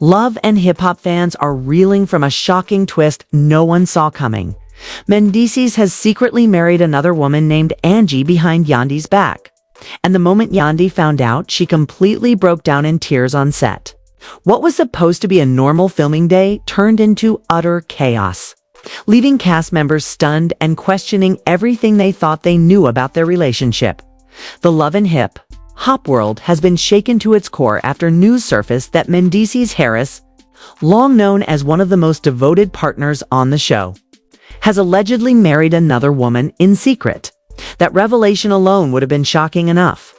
Love and hip-hop fans are reeling from a shocking twist no one saw coming. Mendeecees has secretly married another woman named Angie behind Yandy's back. And the moment Yandi found out, she completely broke down in tears on set. What was supposed to be a normal filming day turned into utter chaos, leaving cast members stunned and questioning everything they thought they knew about their relationship. The love and hip-hop world has been shaken to its core after news surfaced that Mendeecees Harris, long known as one of the most devoted partners on the show, has allegedly married another woman in secret. That revelation alone would have been shocking enough.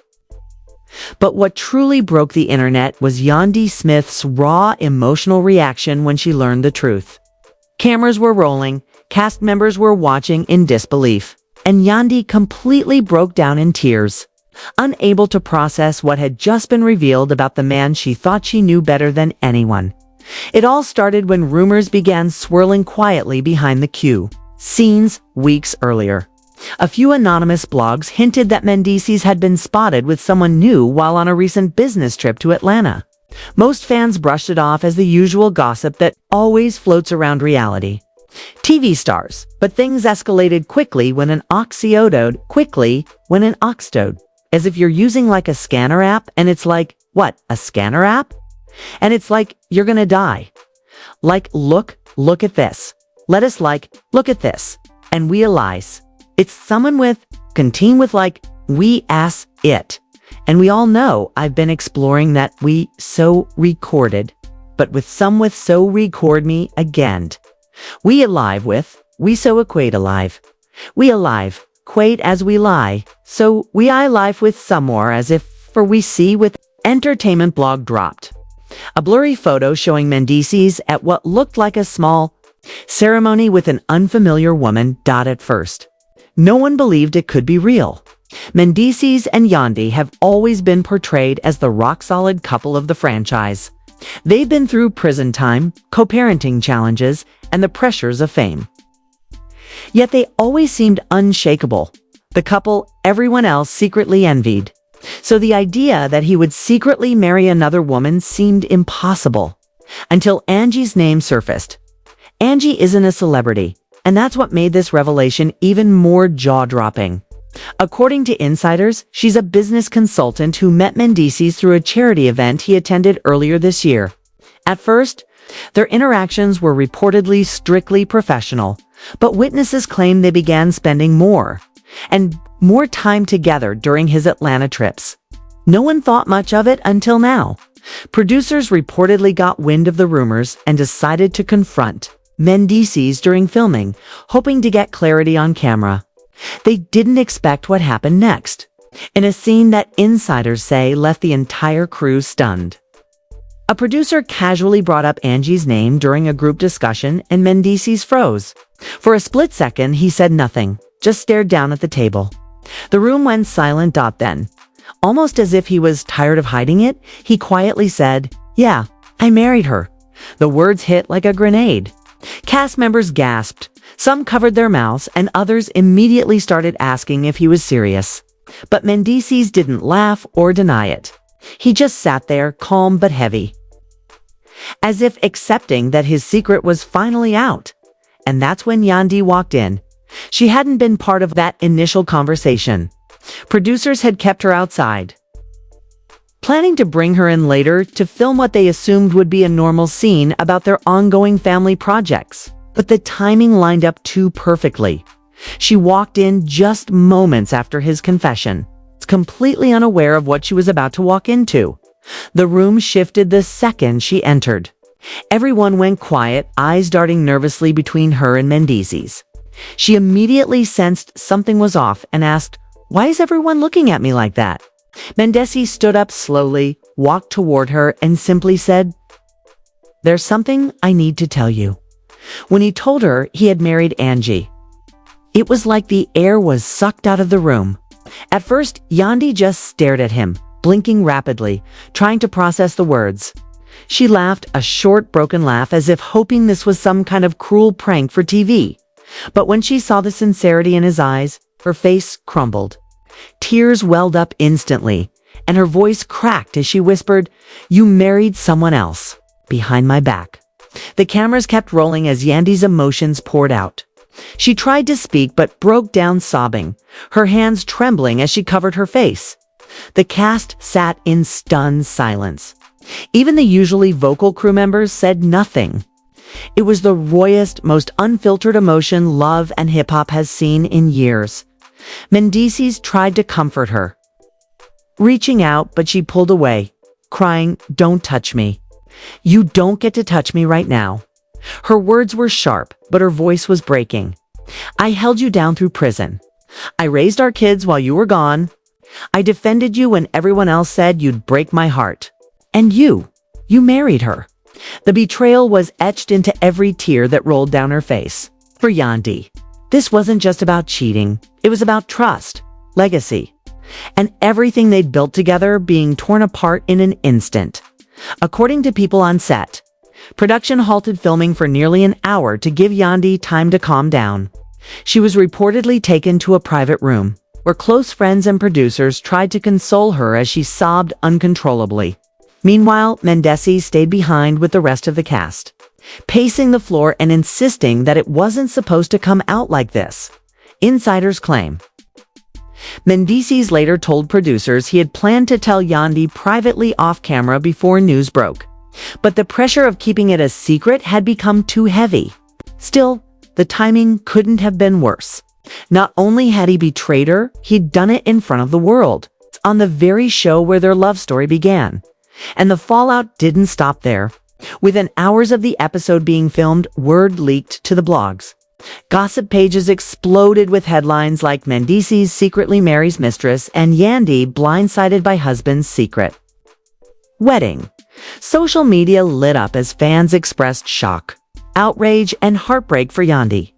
But what truly broke the internet was Yandy Smith's raw emotional reaction when she learned the truth. Cameras were rolling, cast members were watching in disbelief, and Yandi completely broke down in tears, unable to process what had just been revealed about the man she thought she knew better than anyone. It all started when rumors began swirling quietly behind the scenes weeks earlier. A few anonymous blogs hinted that Mendeecees had been spotted with someone new while on a recent business trip to Atlanta. Most fans brushed it off as the usual gossip that always floats around reality TV stars, but things escalated quickly when an oxyodode, as if you're using like a scanner app, and it's like, what, a scanner app? And it's like, you're gonna die. Like, look at this. Let us look at this. And realize it's someone with, contain with like, we ass it. And we all know I've been exploring that we so recorded, but with so record me again. We alive with, we so equate alive. We alive, quate as we lie, so we I life with some more as if for we see with entertainment blog dropped. A blurry photo showing Mendeecees at what looked like a small ceremony with an unfamiliar woman. At first, no one believed it could be real. Mendeecees and Yandi have always been portrayed as the rock-solid couple of the franchise. They've been through prison time, co-parenting challenges, and the pressures of fame. Yet they always seemed unshakable, the couple everyone else secretly envied. So the idea that he would secretly marry another woman seemed impossible, until Angie's name surfaced. Angie isn't a celebrity, and that's what made this revelation even more jaw-dropping. According to insiders, she's a business consultant who met Mendeecees through a charity event he attended earlier this year. At first, their interactions were reportedly strictly professional, but witnesses claim they began spending more time together during his Atlanta trips. No one thought much of it until now. Producers reportedly got wind of the rumors and decided to confront Mendeecees during filming, hoping to get clarity on camera. They didn't expect what happened next, in a scene that insiders say left the entire crew stunned. A producer casually brought up Angie's name during a group discussion, and Mendeecees froze. For a split second, he said nothing, just stared down at the table. The room went silent. Then, almost as if he was tired of hiding it, he quietly said, "Yeah, I married her." The words hit like a grenade. Cast members gasped. Some covered their mouths, and others immediately started asking if he was serious. But Mendeecees didn't laugh or deny it. He just sat there, calm but heavy, as if accepting that his secret was finally out. And that's when Yandi walked in. She hadn't been part of that initial conversation. Producers had kept her outside, planning to bring her in later to film what they assumed would be a normal scene about their ongoing family projects. But the timing lined up too perfectly. She walked in just moments after his confession, completely unaware of what she was about to walk into. The room shifted the second she entered. Everyone went quiet, eyes darting nervously between her and Mendeecees. She immediately sensed something was off and asked, "Why is everyone looking at me like that?" Mendeecees stood up slowly, walked toward her, and simply said, "There's something I need to tell you." When he told her he had married Angie, it was like the air was sucked out of the room. At first, Yandi just stared at him, blinking rapidly, trying to process the words. She laughed, a short, broken laugh, as if hoping this was some kind of cruel prank for TV. But when she saw the sincerity in his eyes, her face crumbled. Tears welled up instantly, and her voice cracked as she whispered, "You married someone else." behind my back. The cameras kept rolling as Yandy's emotions poured out. She tried to speak but broke down sobbing, her hands trembling as she covered her face. The cast sat in stunned silence. Even the usually vocal crew members said nothing. It was the rawest, most unfiltered emotion love and hip-hop has seen in years. Mendeecees tried to comfort her, reaching out, but she pulled away, crying, "Don't touch me. You don't get to touch me right now." Her words were sharp, but her voice was breaking. "I held you down through prison. I raised our kids while you were gone. I defended you when everyone else said you'd break my heart. And you married her." The betrayal was etched into every tear that rolled down her face. For Yandi, this wasn't just about cheating. It was about trust, legacy, and everything they'd built together being torn apart in an instant. According to people on set, production halted filming for nearly an hour to give Yandi time to calm down. She was reportedly taken to a private room, where close friends and producers tried to console her as she sobbed uncontrollably. Meanwhile, Mendeecees stayed behind with the rest of the cast, pacing the floor and insisting that it wasn't supposed to come out like this. Insiders claim. Mendeecees later told producers he had planned to tell Yandi privately off camera before news broke, but the pressure of keeping it a secret had become too heavy. Still, the timing couldn't have been worse. Not only had he betrayed her, he'd done it in front of the world, on the very show where their love story began. And the fallout didn't stop there. Within hours of the episode being filmed, word leaked to the blogs. Gossip pages exploded with headlines like "Mendeecees secretly marries mistress" and "Yandy blindsided by husband's secret wedding." Social media lit up as fans expressed shock, outrage, and heartbreak for Yandi.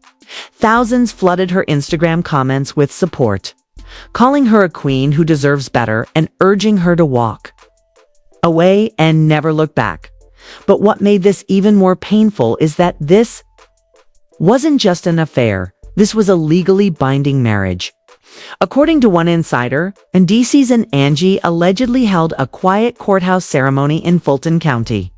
Thousands flooded her Instagram comments with support, calling her a queen who deserves better and urging her to walk away and never look back. But what made this even more painful is that this wasn't just an affair. This was a legally binding marriage. According to one insider, Mendeecees and Angie allegedly held a quiet courthouse ceremony in Fulton County,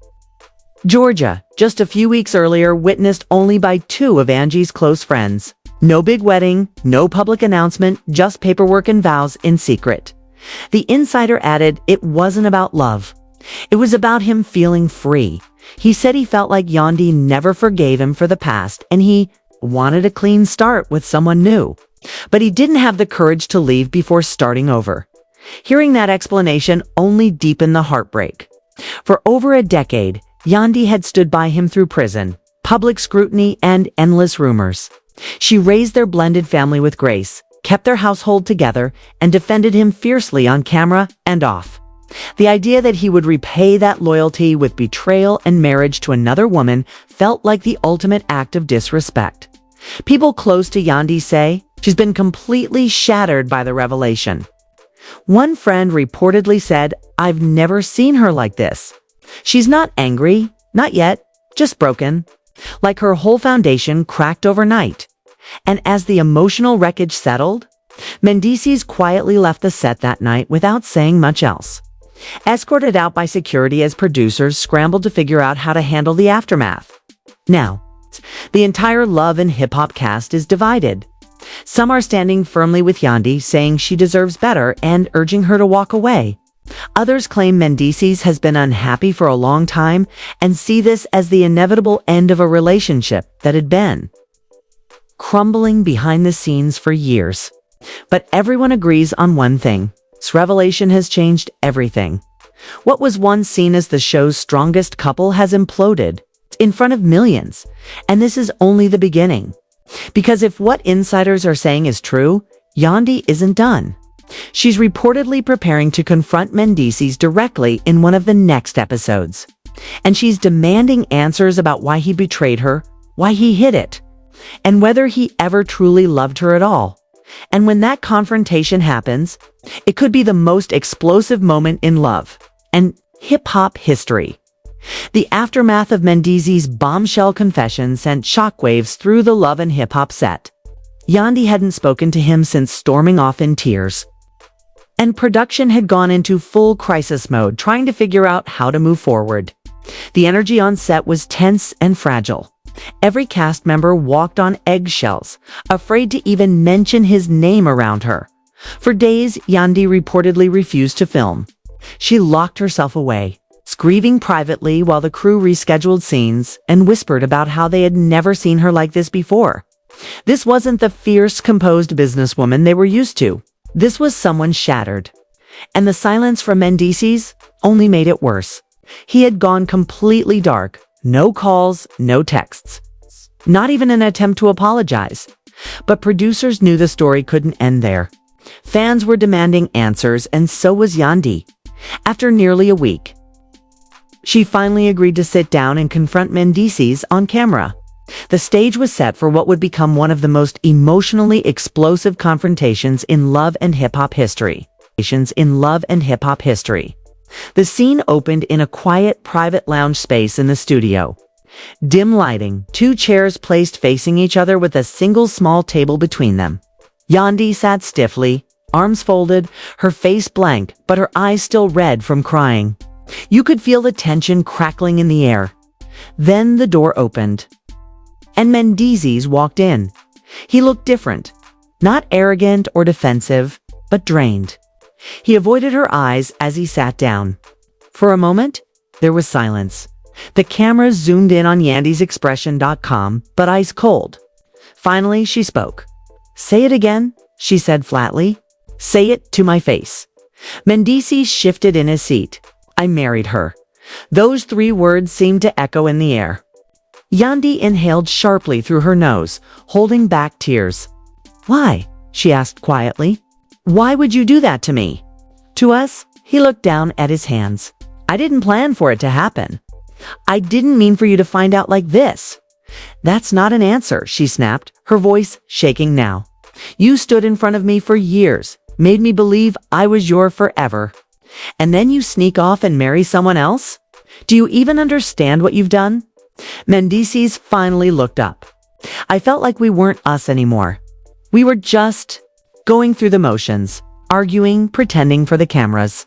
Georgia, just a few weeks earlier, witnessed only by two of Angie's close friends. No big wedding, no public announcement, just paperwork and vows in secret. The insider added it wasn't about love. It was about him feeling free. He said he felt like Yandi never forgave him for the past and he wanted a clean start with someone new. But he didn't have the courage to leave before starting over. Hearing that explanation only deepened the heartbreak. For over a decade, Yandi had stood by him through prison, public scrutiny, and endless rumors. She raised their blended family with grace, kept their household together, and defended him fiercely on camera and off. The idea that he would repay that loyalty with betrayal and marriage to another woman felt like the ultimate act of disrespect. People close to Yandi say she's been completely shattered by the revelation. One friend reportedly said, "I've never seen her like this. She's not angry, not yet, just broken. Like her whole foundation cracked overnight." And as the emotional wreckage settled, Mendeecees quietly left the set that night without saying much else. Escorted out by security as producers scrambled to figure out how to handle the aftermath. Now, the entire Love and Hip Hop cast is divided. Some are standing firmly with Yandi, saying she deserves better and urging her to walk away. Others claim Mendeecees has been unhappy for a long time and see this as the inevitable end of a relationship that had been crumbling behind the scenes for years. But everyone agrees on one thing. This revelation has changed everything. What was once seen as the show's strongest couple has imploded in front of millions. And this is only the beginning. Because if what insiders are saying is true, Yandi isn't done. She's reportedly preparing to confront Mendeecees directly in one of the next episodes. And she's demanding answers about why he betrayed her, why he hid it, and whether he ever truly loved her at all. And when that confrontation happens, it could be the most explosive moment in love and hip-hop history. The aftermath of Mendeecees' bombshell confession sent shockwaves through the Love and Hip Hop set. Yandi hadn't spoken to him since storming off in tears. And production had gone into full crisis mode, trying to figure out how to move forward. The energy on set was tense and fragile. Every cast member walked on eggshells, afraid to even mention his name around her. For days, Yandi reportedly refused to film. She locked herself away, grieving privately while the crew rescheduled scenes and whispered about how they had never seen her like this before. This wasn't the fierce, composed businesswoman they were used to. This was someone shattered. And the silence from Mendeecees only made it worse. He had gone completely dark. No calls, no texts. Not even an attempt to apologize. But producers knew the story couldn't end there. Fans were demanding answers, and so was Yandi. After nearly a week, she finally agreed to sit down and confront Mendeecees on camera. The stage was set for what would become one of the most emotionally explosive confrontations in love and hip-hop history. The scene opened in a quiet, private lounge space in the studio. Dim lighting, 2 chairs placed facing each other with a single small table between them. Yandi sat stiffly, arms folded, her face blank, but her eyes still red from crying. You could feel the tension crackling in the air. Then the door opened, and Mendeecees walked in. He looked different, not arrogant or defensive, but drained. He avoided her eyes as he sat down. For a moment, there was silence. The camera zoomed in on Yandy's expression.com, but ice cold. Finally, she spoke. "Say it again," she said flatly. "Say it to my face." Mendeecees shifted in his seat. "I married her." Those 3 words seemed to echo in the air. Yandi inhaled sharply through her nose, holding back tears. "Why?" she asked quietly. "Why would you do that to me?" To us, he looked down at his hands. "I didn't plan for it to happen. I didn't mean for you to find out like this." "That's not an answer," she snapped, her voice shaking now. "You stood in front of me for years, made me believe I was your forever. And then you sneak off and marry someone else? Do you even understand what you've done?" Mendeecees finally looked up. "I felt like we weren't us anymore. We were just going through the motions, arguing, pretending for the cameras.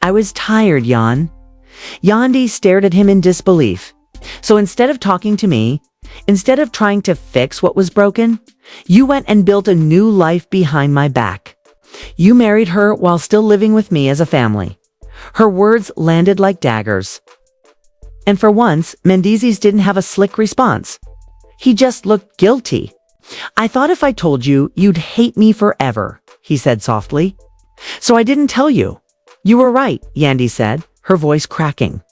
I was tired, Yandi stared at him in disbelief. "So instead of talking to me, instead of trying to fix what was broken, you went and built a new life behind my back. You married her while still living with me as a family." Her words landed like daggers. And for once, Mendeecees didn't have a slick response. He just looked guilty. "I thought if I told you, you'd hate me forever," he said softly. "So I didn't tell you." "You were right," Yandi said, her voice cracking.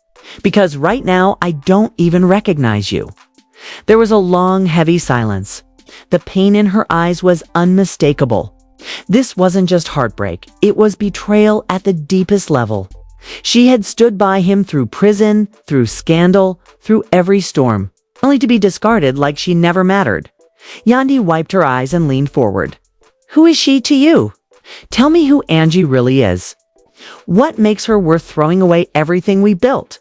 "Because right now, I don't even recognize you." There was a long, heavy silence. The pain in her eyes was unmistakable. This wasn't just heartbreak, it was betrayal at the deepest level. She had stood by him through prison, through scandal, through every storm, only to be discarded like she never mattered. Yandi wiped her eyes and leaned forward. "Who is she to you? Tell me who Angie really is. What makes her worth throwing away everything we built?"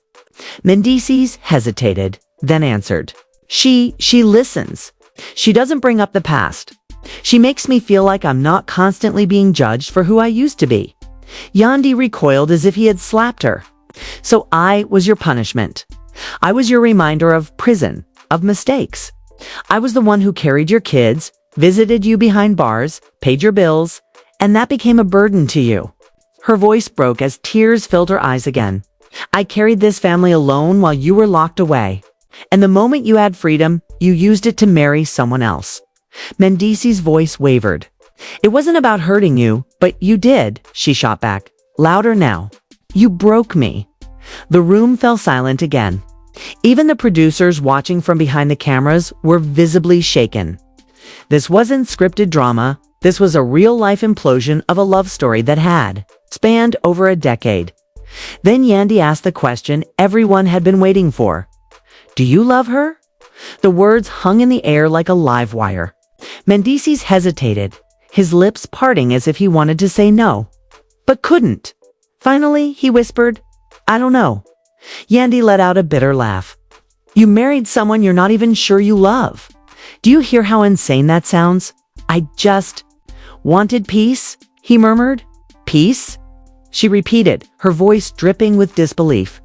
Mendeecees hesitated, then answered. She listens. She doesn't bring up the past. She makes me feel like I'm not constantly being judged for who I used to be." Yandi recoiled as if he had slapped her. "So I was your punishment. I was your reminder of prison, of mistakes. I was the one who carried your kids, visited you behind bars, paid your bills, and that became a burden to you." Her voice broke as tears filled her eyes again. "I carried this family alone while you were locked away. And the moment you had freedom, you used it to marry someone else." Mendeecees' voice wavered. "It wasn't about hurting you, but you did," she shot back, louder now. "You broke me." The room fell silent again. Even the producers watching from behind the cameras were visibly shaken. This wasn't scripted drama. This was a real-life implosion of a love story that had spanned over a decade. Then Yandi asked the question everyone had been waiting for. "Do you love her?" The words hung in the air like a live wire. Mendeecees hesitated, his lips parting as if he wanted to say no, but couldn't. Finally, he whispered, "I don't know." Yandi let out a bitter laugh. "You married someone you're not even sure you love. Do you hear how insane that sounds?" "I just wanted peace," he murmured. "Peace?" She repeated, her voice dripping with disbelief.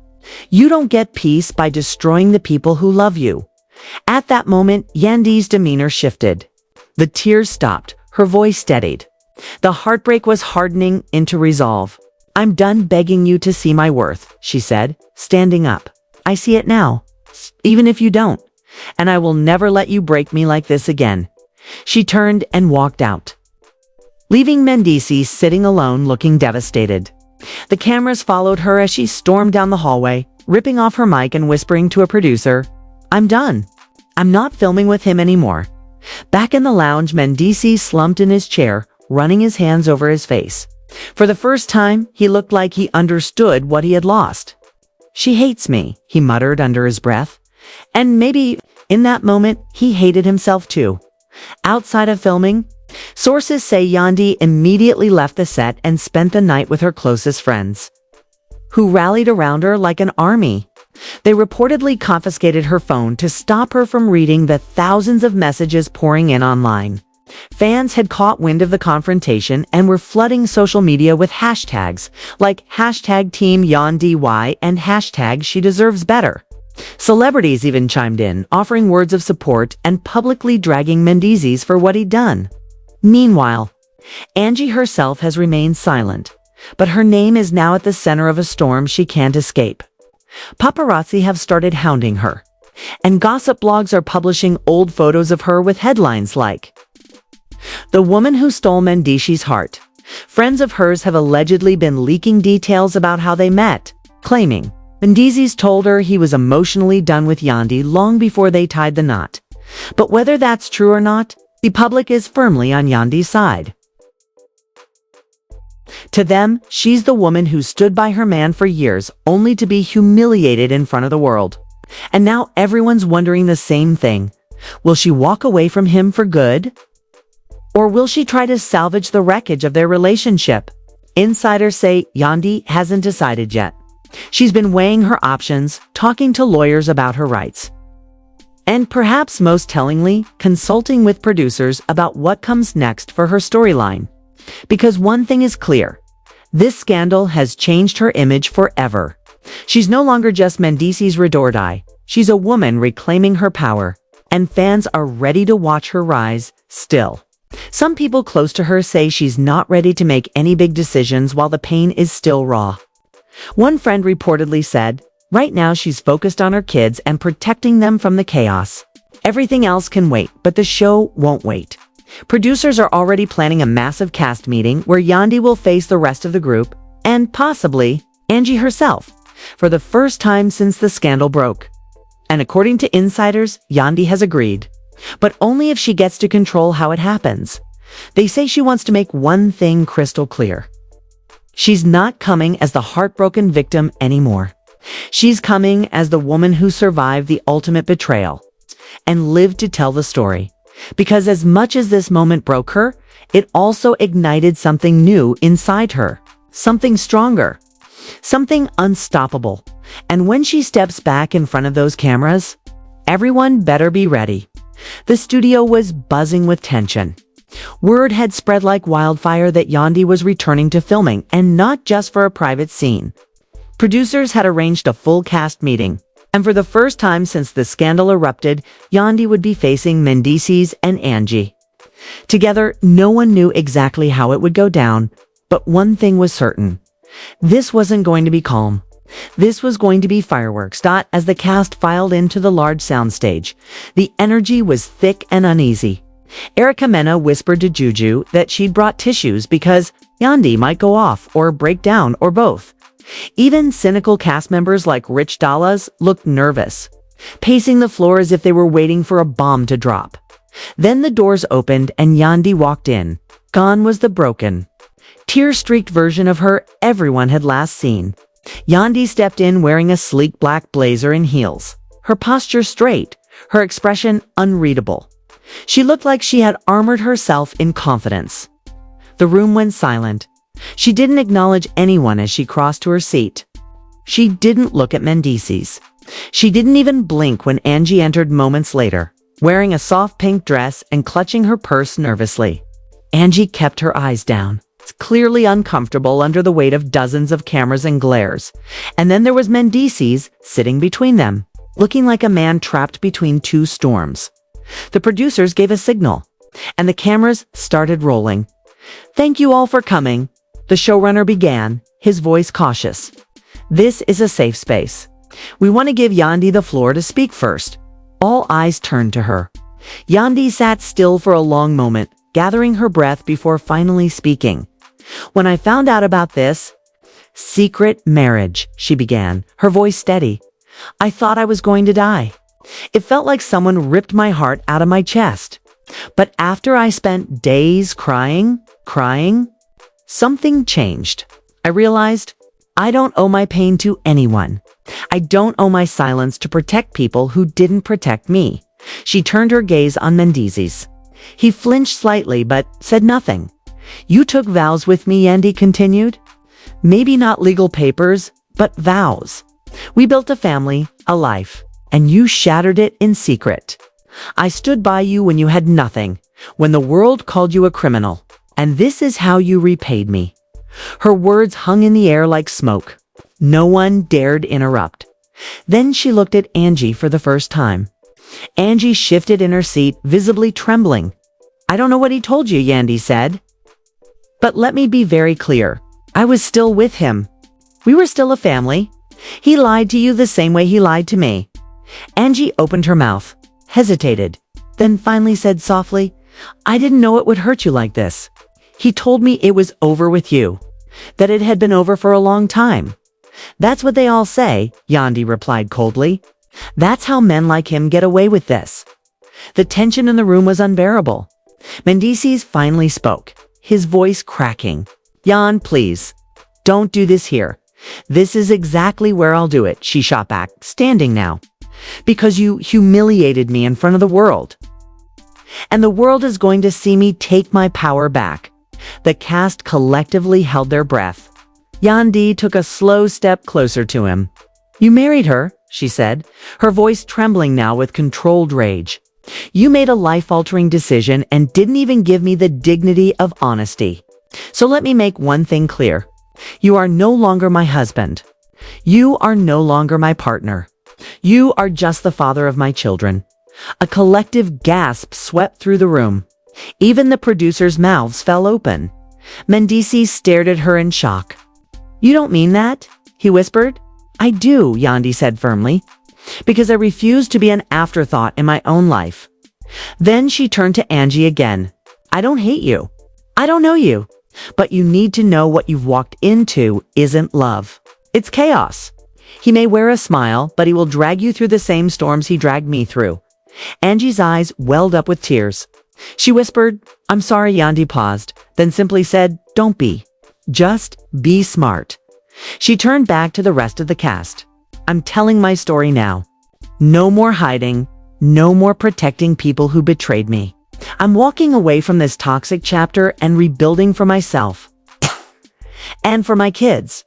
You don't get peace by destroying the people who love you. At that moment, Yandy's demeanor shifted. The tears stopped, her voice steadied. The heartbreak was hardening into resolve. I'm done begging you to see my worth, she said, standing up. I see it now, even if you don't, and I will never let you break me like this again. She turned and walked out, leaving Mendeecees sitting alone looking devastated. The cameras followed her as she stormed down the hallway, ripping off her mic and whispering to a producer, I'm done. I'm not filming with him anymore. Back in the lounge, Mendeecees slumped in his chair, running his hands over his face. For the first time, he looked like he understood what he had lost. She hates me, he muttered under his breath. And maybe, in that moment, he hated himself too. Outside of filming, sources say Yandi immediately left the set and spent the night with her closest friends, who rallied around her like an army. They reportedly confiscated her phone to stop her from reading the thousands of messages pouring in online. Fans had caught wind of the confrontation and were flooding social media with hashtags like hashtag Team Yandi and hashtag She Deserves Better. Celebrities even chimed in, offering words of support and publicly dragging Mendeecees for what he'd done. Meanwhile, Angie herself has remained silent, but her name is now at the center of a storm she can't escape. Paparazzi have started hounding her, and gossip blogs are publishing old photos of her with headlines like, "The woman who stole Mendeecees' heart." Friends of hers have allegedly been leaking details about how they met, claiming Mendeecees told her he was emotionally done with Yandi long before they tied the knot. But whether that's true or not, the public is firmly on Yandi's side. To them, she's the woman who stood by her man for years, only to be humiliated in front of the world. And now everyone's wondering the same thing. Will she walk away from him for good? Or will she try to salvage the wreckage of their relationship? Insiders say Yandi hasn't decided yet. She's been weighing her options, talking to lawyers about her rights, and perhaps most tellingly, consulting with producers about what comes next for her storyline. Because one thing is clear, this scandal has changed her image forever. She's no longer just Mendeecees' ride or die. She's a woman reclaiming her power, and fans are ready to watch her rise still. Some people close to her say she's not ready to make any big decisions while the pain is still raw. One friend reportedly said, right now she's focused on her kids and protecting them from the chaos. Everything else can wait, but the show won't wait. Producers are already planning a massive cast meeting where Yandi will face the rest of the group, and possibly Angie herself, for the first time since the scandal broke. And according to insiders, Yandi has agreed, but only if she gets to control how it happens. They say she wants to make one thing crystal clear. She's not coming as the heartbroken victim anymore. She's coming as the woman who survived the ultimate betrayal and lived to tell the story. Because as much as this moment broke her, it also ignited something new inside her. Something stronger. Something unstoppable. And when she steps back in front of those cameras, everyone better be ready. The studio was buzzing with tension. Word had spread like wildfire that Yandi was returning to filming, and not just for a private scene. Producers had arranged a full cast meeting, and for the first time since the scandal erupted, Yandi would be facing Mendeecees and Angie. Together, no one knew exactly how it would go down, but one thing was certain. This wasn't going to be calm. This was going to be fireworks. As the cast filed into the large soundstage, the energy was thick and uneasy. Erica Mena whispered to Juju that she'd brought tissues because Yandi might go off or break down or both. Even cynical cast members like Rich Dallas looked nervous, pacing the floor as if they were waiting for a bomb to drop. Then the doors opened and Yandi walked in. Gone was the broken, tear-streaked version of her everyone had last seen. Yandi stepped in wearing a sleek black blazer and heels, her posture straight, her expression unreadable. She looked like she had armored herself in confidence. The room went silent. She didn't acknowledge anyone as she crossed to her seat. She didn't look at Mendeecees. She didn't even blink when Angie entered moments later, wearing a soft pink dress and clutching her purse nervously. Angie kept her eyes down, guests, clearly uncomfortable under the weight of dozens of cameras and glares. And then there was Mendeecees sitting between them, looking like a man trapped between two storms. The producers gave a signal, and the cameras started rolling. "Thank you all for coming," the showrunner began, his voice cautious. "This is a safe space. We want to give Yandi the floor to speak first." All eyes turned to her. Yandi sat still for a long moment, gathering her breath before finally speaking. "When I found out about this secret marriage," she began, her voice steady, "I thought I was going to die. It felt like someone ripped my heart out of my chest. But after I spent days crying, something changed. I realized I don't owe my pain to anyone. I don't owe my silence to protect people who didn't protect me." She turned her gaze on Mendeecees. He flinched slightly but said nothing. "You took vows with me," Yandy continued. "Maybe not legal papers, but vows. We built a family, a life, and you shattered it in secret. I stood by you when you had nothing, when the world called you a criminal, and this is how you repaid me." Her words hung in the air like smoke. No one dared interrupt. Then she looked at Angie for the first time. Angie shifted in her seat, visibly trembling. "I don't know what he told you," Yandy said. "But let me be very clear. I was still with him. We were still a family. He lied to you the same way he lied to me." Angie opened her mouth, hesitated, then finally said softly, "I didn't know it would hurt you like this. He told me it was over with you, that it had been over for a long time." "That's what they all say," Yandi replied coldly. "That's how men like him get away with this." The tension in the room was unbearable. Mendeecees finally spoke, his voice cracking. "Yan, please, don't do this here. This is exactly where I'll do it," she shot back, standing now. "Because you humiliated me in front of the world. And the world is going to see me take my power back." The cast collectively held their breath. Yandi took a slow step closer to him. "You married her," she said, her voice trembling now with controlled rage. "You made a life-altering decision and didn't even give me the dignity of honesty. So let me make one thing clear. You are no longer my husband. You are no longer my partner. You are just the father of my children." A collective gasp swept through the room. Even the producers' mouths fell open. Mendeecees stared at her in shock. "You don't mean that?" he whispered. "I do," Yandi said firmly, "because I refuse to be an afterthought in my own life." Then she turned to Angie again. "I don't hate you. I don't know you. But you need to know what you've walked into isn't love. It's chaos. He may wear a smile, but he will drag you through the same storms he dragged me through." Angie's eyes welled up with tears. She whispered, "I'm sorry." Yandi paused, then simply said, "Don't be. Just be smart." She turned back to the rest of the cast. "I'm telling my story now. No more hiding. No more protecting people who betrayed me. I'm walking away from this toxic chapter and rebuilding for myself. And for my kids."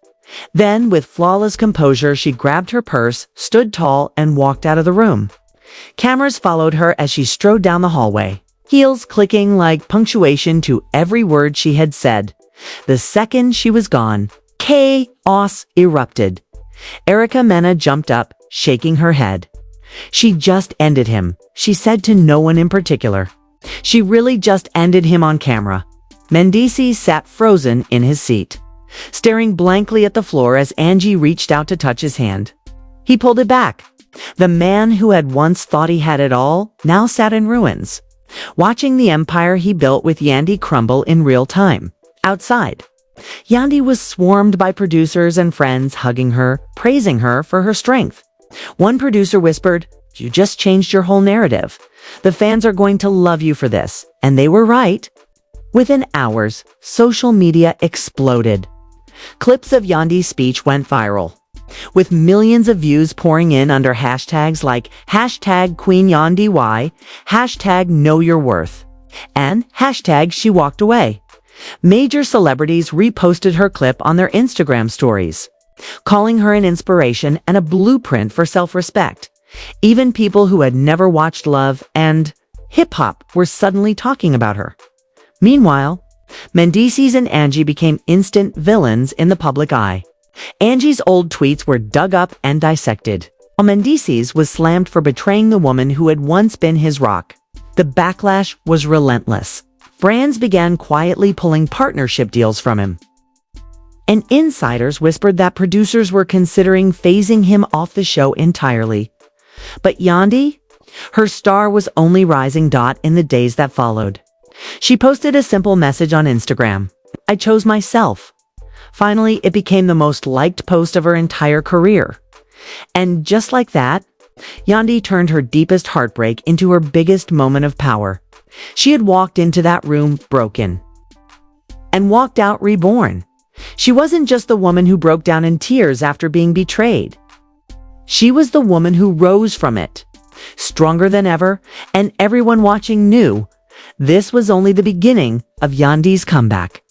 Then, with flawless composure, she grabbed her purse, stood tall, and walked out of the room. Cameras followed her as she strode down the hallway, heels clicking like punctuation to every word she had said. The second she was gone, chaos erupted. Erica Mena jumped up, shaking her head. She just ended him, she said to no one in particular. She really just ended him on camera. Mendeecees sat frozen in his seat, staring blankly at the floor as Angie reached out to touch his hand. He pulled it back. The man who had once thought he had it all now sat in ruins, watching the empire he built with Yandi crumble in real time. Outside, Yandi was swarmed by producers and friends hugging her, praising her for her strength. One producer whispered, "You just changed your whole narrative. The fans are going to love you for this." And they were right. Within hours, social media exploded. Clips of Yandi's speech went viral, with millions of views pouring in under hashtags like #QueenYandy, #KnowYourWorth, and #SheWalkedAway. Major celebrities reposted her clip on their Instagram stories, calling her an inspiration and a blueprint for self-respect. Even people who had never watched Love and hip-hop were suddenly talking about her. Meanwhile, Mendeecees and Angie became instant villains in the public eye. Angie's old tweets were dug up and dissected, while Mendeecees was slammed for betraying the woman who had once been his rock. The backlash was relentless. Brands began quietly pulling partnership deals from him. And insiders whispered that producers were considering phasing him off the show entirely. But Yandi? Her star was only rising in the days that followed. She posted a simple message on Instagram. "I chose myself." Finally, it became the most liked post of her entire career. And just like that, Yandi turned her deepest heartbreak into her biggest moment of power. She had walked into that room broken and walked out reborn. She wasn't just the woman who broke down in tears after being betrayed. She was the woman who rose from it, stronger than ever, and everyone watching knew this was only the beginning of Yandi's comeback.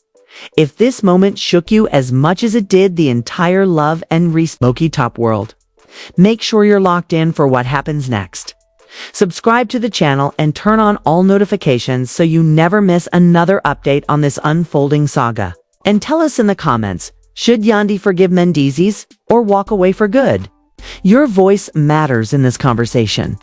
If this moment shook you as much as it did the entire Love and Smoky Top world, make sure you're locked in for what happens next. Subscribe to the channel and turn on all notifications so you never miss another update on this unfolding saga. And tell us in the comments, should Yandi forgive Mendeecees or walk away for good? Your voice matters in this conversation.